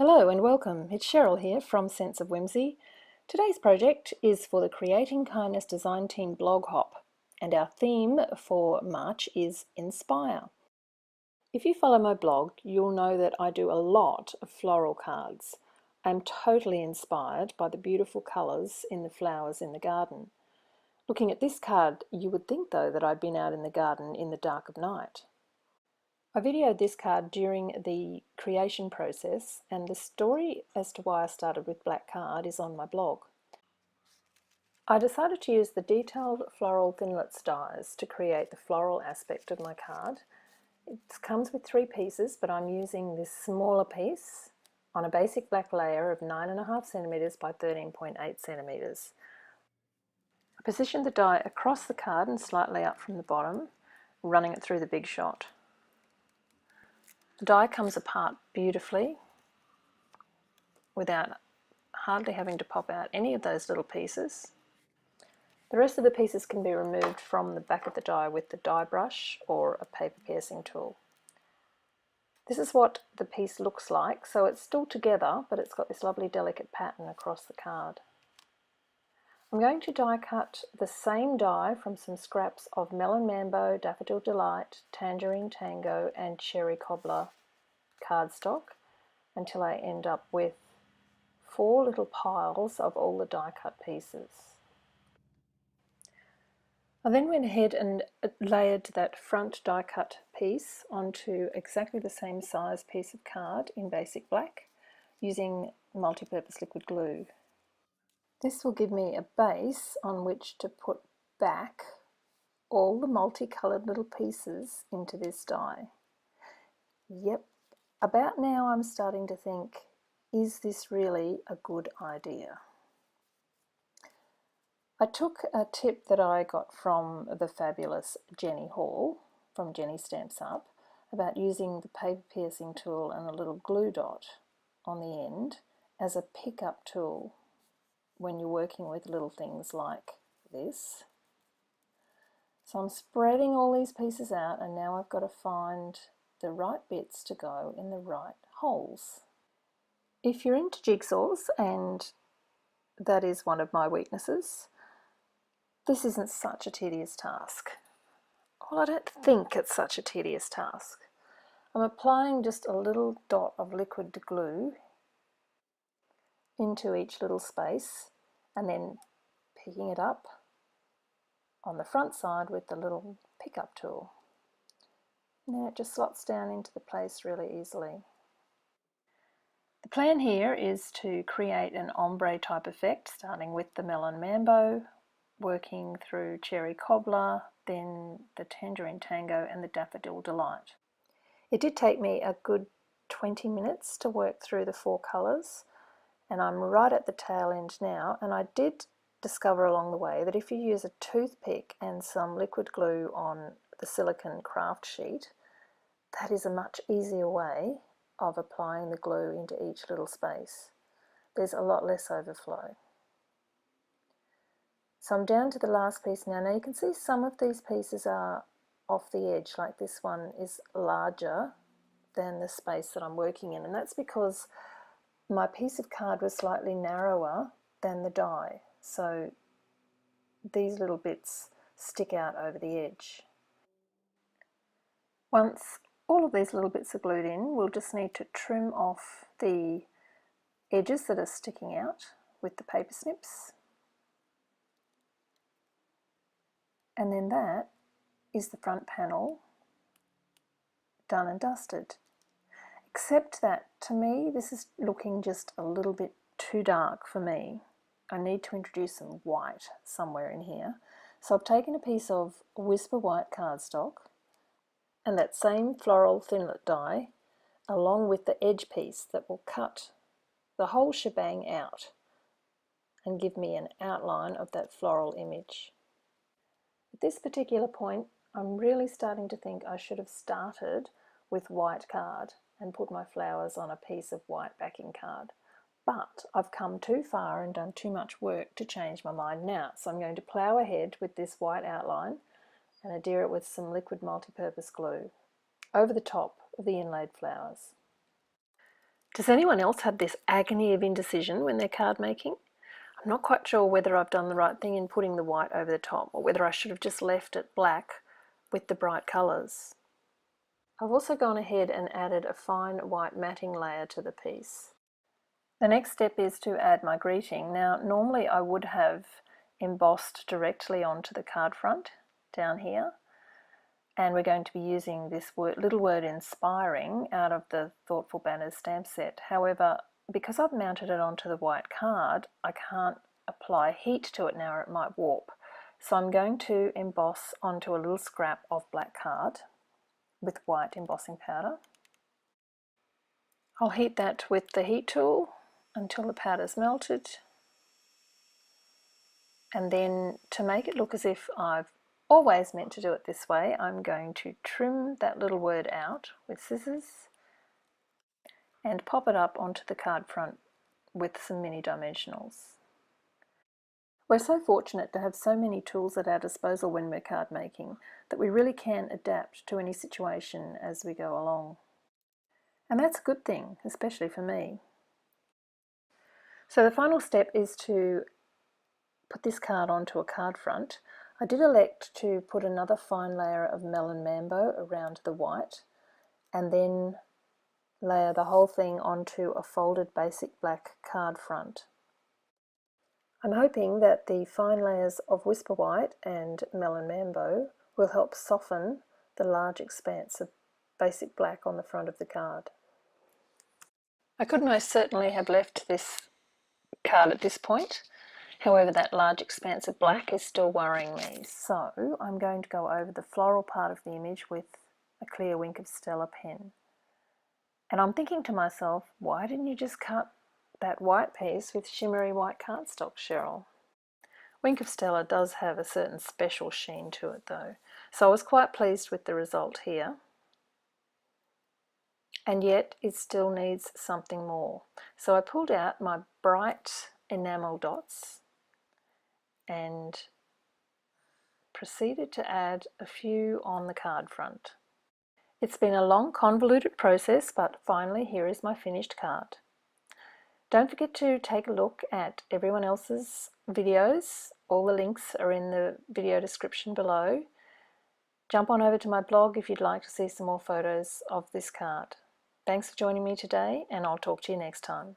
Hello and welcome. It's Cheryl here from Sense of Whimsy. Today's project is for the Creating Kindness Design Team blog hop, and our theme for March is Inspire. If you follow my blog, you'll know that I do a lot of floral cards. I'm totally inspired by the beautiful colours in the flowers in the garden. Looking at this card, you would think though that I'd been out in the garden in the dark of night. I videoed this card during the creation process, and the story as to why I started with black card is on my blog. I decided to use the detailed floral Thinlits dies to create the floral aspect of my card. It comes with 3 pieces, but I'm using this smaller piece on a basic black layer of 9.5 centimeters by 13.8 centimeters. I positioned the die across the card and slightly up from the bottom, running it through the Big Shot. The die comes apart beautifully without hardly having to pop out any of those little pieces. The rest of the pieces can be removed from the back of the die with the die brush or a paper piercing tool. This is what the piece looks like, so it's still together, but it's got this lovely delicate pattern across the card. I'm going to die cut the same die from some scraps of Melon Mambo, Daffodil Delight, Tangerine Tango and Cherry Cobbler cardstock until I end up with 4 little piles of all the die cut pieces. I then went ahead and layered that front die cut piece onto exactly the same size piece of card in basic black using multi-purpose liquid glue. This will give me a base on which to put back all the multicoloured little pieces into this die. Yep, about now I'm starting to think, is this really a good idea? I took a tip that I got from the fabulous Jenny Hall from Jenny Stamps Up about using the paper piercing tool and a little glue dot on the end as a pickup tool when you're working with little things like this. So I'm spreading all these pieces out, and now I've got to find the right bits to go in the right holes. If you're into jigsaws, and that is one of my weaknesses, this isn't such a tedious task. Well, I don't think it's such a tedious task. I'm applying just a little dot of liquid glue into each little space and then picking it up on the front side with the little pickup tool. And then it just slots down into the place really easily. The plan here is to create an ombre type effect, starting with the Melon Mambo, working through Cherry Cobbler, then the Tangerine Tango and the Daffodil Delight. It did take me a good 20 minutes to work through the 4 colours, and I'm right at the tail end now, and I did discover along the way that if you use a toothpick and some liquid glue on the silicone craft sheet, that is a much easier way of applying the glue into each little space. There's a lot less overflow. So I'm down to the last piece now. Now you can see some of these pieces are off the edge, like this one is larger than the space that I'm working in, and that's because my piece of card was slightly narrower than the die, so these little bits stick out over the edge. Once all of these little bits are glued in, we'll just need to trim off the edges that are sticking out with the paper snips. And then that is the front panel done and dusted. Except that, to me, this is looking just a little bit too dark for me. I need to introduce some white somewhere in here. So I've taken a piece of Whisper White cardstock and that same floral Thinlit die along with the edge piece that will cut the whole shebang out and give me an outline of that floral image. At this particular point, I'm really starting to think I should have started with white card and put my flowers on a piece of white backing card. But I've come too far and done too much work to change my mind now. So I'm going to plough ahead with this white outline and adhere it with some liquid multi-purpose glue over the top of the inlaid flowers. Does anyone else have this agony of indecision when they're card making? I'm not quite sure whether I've done the right thing in putting the white over the top or whether I should have just left it black with the bright colours. I've also gone ahead and added a fine white matting layer to the piece. The next step is to add my greeting. Now, normally I would have embossed directly onto the card front down here, and we're going to be using this little word inspiring out of the Thoughtful Banners stamp set. However, because I've mounted it onto the white card, I can't apply heat to it now or it might warp. So I'm going to emboss onto a little scrap of black card with white embossing powder. I'll heat that with the heat tool until the powder's melted, and then to make it look as if I've always meant to do it this way, I'm going to trim that little word out with scissors and pop it up onto the card front with some mini dimensionals. We're so fortunate to have so many tools at our disposal when we're card making that we really can adapt to any situation as we go along. And that's a good thing, especially for me. So the final step is to put this card onto a card front. I did elect to put another fine layer of Melon Mambo around the white and then layer the whole thing onto a folded basic black card front. I'm hoping that the fine layers of Whisper White and Melon Mambo will help soften the large expanse of basic black on the front of the card. I could most certainly have left this card at this point. However, that large expanse of black is still worrying me. So I'm going to go over the floral part of the image with a clear Wink of Stella pen. And I'm thinking to myself, why didn't you just cut that white piece with shimmery white cardstock, Cheryl? Wink of Stella does have a certain special sheen to it though. So I was quite pleased with the result here. And yet it still needs something more. So I pulled out my bright enamel dots and proceeded to add a few on the card front. It's been a long, convoluted process, but finally here is my finished card. Don't forget to take a look at everyone else's videos. All the links are in the video description below. Jump on over to my blog if you'd like to see some more photos of this card. Thanks for joining me today, and I'll talk to you next time.